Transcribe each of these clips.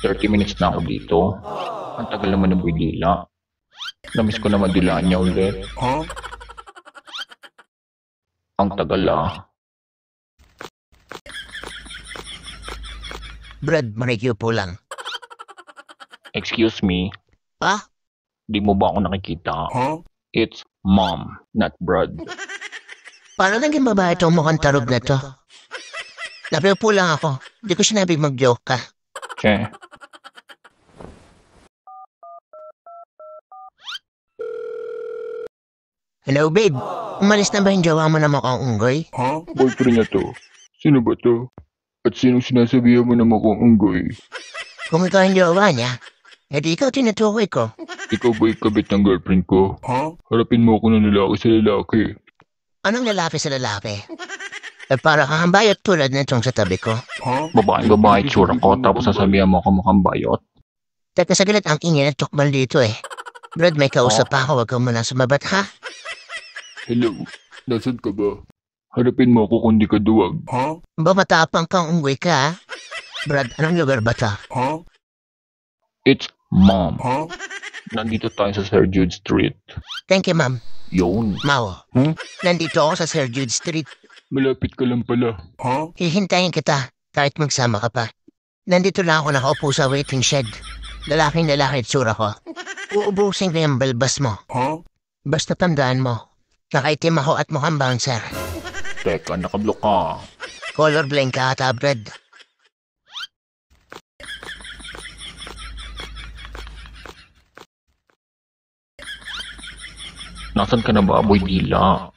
30 minutes na ako dito. Ang tagal naman ng Boy Dila. Namiss ko na madilaan niya ulit. Ang tagal Brad, marikiupo lang. Excuse me, Ha? di mo ba ako nakikita? It's Mom, not Brad. Paano naging babae itong mukhang tarog na to? Napiupo lang ako. Di ko sinabing mag-joke ka. Che, Hello, babe. Umalis na ba yung jowa mo na mukhang unggoy? boyfriend niya to. Sino ba to? At sinong sinasabihan mo na mukhang unggoy? Kung ikaw yung jowa niya, edi ikaw tinutukoy ko. Ikaw ba yung kabit ng girlfriend ko? Harapin mo ako ng lalaki sa lalaki. Anong lalaki sa lalaki? Para kang bayot tulad nitong sa tabi ko. Babae tsura ko tapos sasabihan mo ako mukhang bayot. Teka saglit, ang ingin at tukbal dito eh. Brad, may kausap pa ako. Huwag ka muna sumabat, ha? Hello, nasan ka ba? Harapin mo ako kung di ka duwag. Ba matapang kang unggoy ka, ha? Brad, anong lugar ba ta? It's Mom. Nandito tayo sa Sir Jude Street. Thank you, ma'am. Yun. Mao. Nandito ako sa Sir Jude Street. Malapit ka lang pala. Hihintayin kita kahit magsama ka pa. Nandito lang ako nakaupo sa waiting shed. Lalaking lalaki tsura ko. Uubusin ko yung balbas mo. Basta tandaan mo, nakaitim ako at mukhang bouncer. Teka, nakablock ka. Colorblind ka ata, Brad. Nasaan ka na ba, Boy Dila?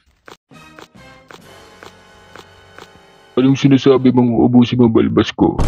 Anong sinasabi mong uubusin mo balbas ko?